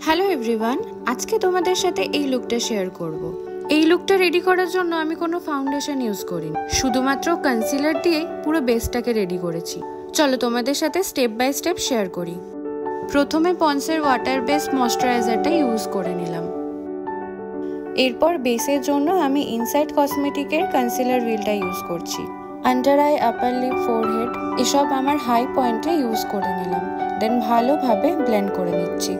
Hello everyone, আজকে তোমাদের সাথে এই লুকটা শেয়ার করব। এই লুকটা রেডি করার জন্য আমি কোনো ফাউন্ডেশন ইউজ করিনি, শুধুমাত্র কনসিলার দিয়েই পুরো বেসটাকে রেডি করেছি। চলো তোমাদের সাথে স্টেপ বাই স্টেপ শেয়ার করি। প্রথমে পন্ডসের ওয়াটার বেস ময়শ্চারাইজারটা ইউজ করে নিলাম। এরপর বেসের জন্য আমি ইনসাইড কসমেটিকের কনসিলার হুইলটা ইউজ করছি। Under eye, upper lip, forehead এসব আমার হাই পয়েন্টে ইউজ করে নিলাম। দেন ভালোভাবে ব্লেন্ড করে নিচ্ছি।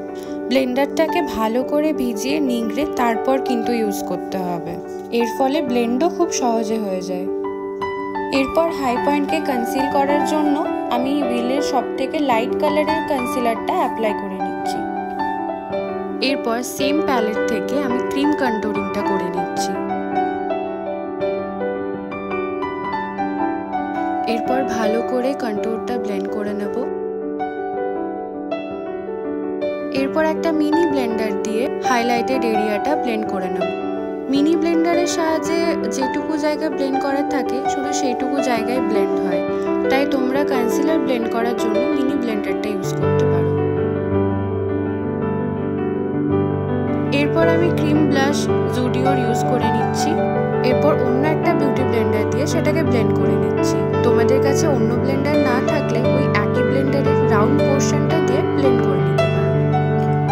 ব্লেন্ডারটাকে ভালো করে ভিজিয়ে নিংড়ে তারপর কিন্তু ইউজ করতে হবে, এর ফলে ব্লেন্ডও খুব সহজে হয়ে যায়। এরপর হাই পয়েন্টকে কনসিল করার জন্য আমি হুইলের সবথেকে লাইট কালারের কনসিলারটা অ্যাপ্লাই করে নিচ্ছি। এরপর সেম প্যালেট থেকে আমি ক্রিম কন্টুরিংটা করে নিচ্ছি। এরপর ভালো করে কন্টুরটা ব্লেন্ড করে নেব। এরপর একটা মিনি ব্লেন্ডার দিয়ে হাইলাইটেড এরিয়াটা ব্লেন্ড করে নেব। মিনি ব্লেন্ডারের সাহায্যে যেটুকু জায়গা ব্লেন্ড করার থাকে শুধু সেইটুকু জায়গায় ব্লেন্ড হয়, তাই তোমরা কনসিলার ব্লেন্ড করার জন্য মিনি ব্লেন্ডারটা ইউজ করতে পারো। এরপর আমি ক্রিম ব্লাশ জুডিওর ইউজ করে নিচ্ছি। এরপর অন্য একটা বিউটি ব্লেন্ডার দিয়ে সেটাকে ব্লেন্ড করে নিচ্ছি। তোমাদের কাছে অন্য ব্লেন্ডার না থাকলে ওই একই ব্লেন্ডারের রাউন্ড পোর্শনটা দিয়ে ব্লেন্ড করে নিতে পারো।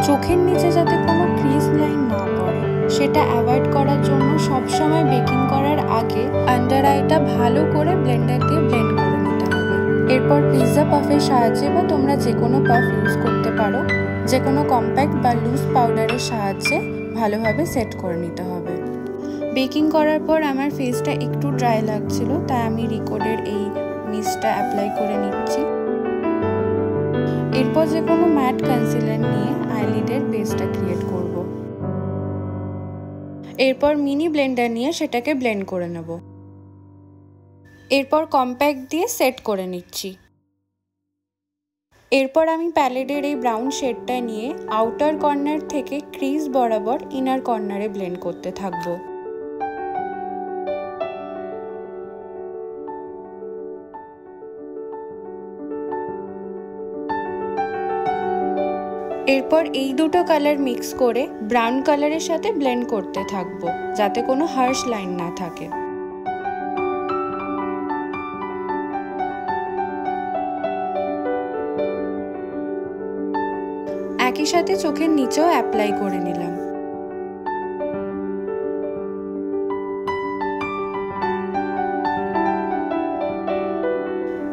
চোখের নিচে যাতে কোনো ক্রিজ লাইন না পড়ে সেটা অ্যাভয়েড করার জন্য সবসময় বেকিং করার আগে আন্ডার আইটা ভালো করে ব্লেন্ডার দিয়ে ব্লেন্ড করে নিতে হবে। এরপর পিৎজা পাফের সাহায্যে বা তোমরা যে কোনো পাফ ইউজ করতে পারো, যে কোনো কম্প্যাক্ট বা লুজ পাউডারের সাহায্যে ভালোভাবে সেট করে নিতে হবে। বেকিং করার পর আমার ফেসটা একটু ড্রাই লাগছিল, তাই আমি রিকোডের এই মিস্টটা অ্যাপ্লাই করে নিচ্ছি। এরপর যে কোনো ম্যাট কনসিলার নিয়ে আইলিডের বেসটা ক্রিয়েট করব। এরপর মিনি ব্লেন্ডার নিয়ে সেটাকে ব্লেন্ড করে নেব। এরপর কম্প্যাক্ট দিয়ে সেট করে নিচ্ছি। এরপর আমি প্যালেটের এই ব্রাউন শেডটা নিয়ে আউটার কর্নার থেকে ক্রিজ বরাবর ইনার কর্নারে ব্লেন্ড করতে থাকবো। এরপর এই দুটো কালার মিক্স করে ব্রাউন কালারের সাথে ব্লেন্ড করতে থাকবো, যাতে কোনো হার্শ লাইন না থাকে। একই সাথে চোখের নিচেও অ্যাপ্লাই করে নিলাম।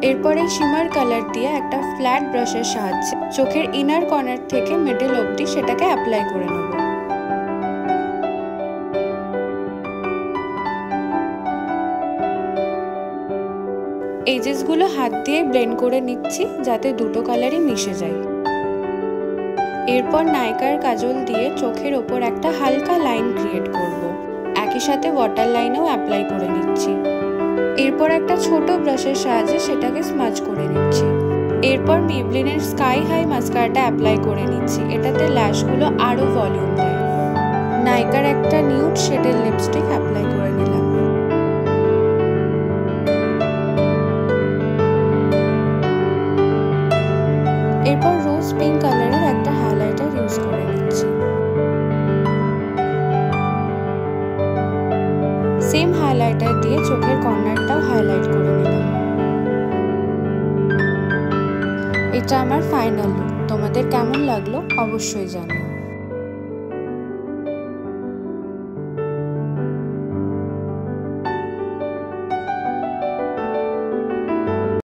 এরপর এই শিমার কালার দিয়ে একটা ফ্ল্যাট ব্রাশের সাহায্যে চোখের ইনার কর্নার থেকে মিডল অবধি সেটাকে অ্যাপ্লাই করে নেব। এজেসগুলো হাত দিয়ে ব্লেন্ড করে নিচ্ছি যাতে দুটো কালারই মিশে যায়। এরপর নাইকার কাজল দিয়ে চোখের ওপর একটা হালকা লাইন ক্রিয়েট করব। একই সাথে ওয়াটার লাইনও অ্যাপ্লাই করে নিচ্ছি। এরপর একটা ছোট ব্রাশের সাহায্যে সেটাকে স্মাচ করে নিচ্ছি। এরপর মেবলিনের স্কাই হাই মাস্কারাটা অ্যাপ্লাই করে নিচ্ছি, এটাতে ল্যাশগুলো আরো ভলিউম দেয়। নাইকার একটা নিউড শেডের লিপস্টিক অ্যাপ্লাই করে নিলাম। এরপর রোজ পিঙ্ক কালারের একটা হাইলাইটার ইউজ করে নিচ্ছি। সেম হাইলাইটার দিয়ে চোখের কর্নারটাও হাইলাইট করে নিলাম। এটা আমার ফাইনাল লুক। তোমাদের কেমন লাগলো অবশ্যই জানাও।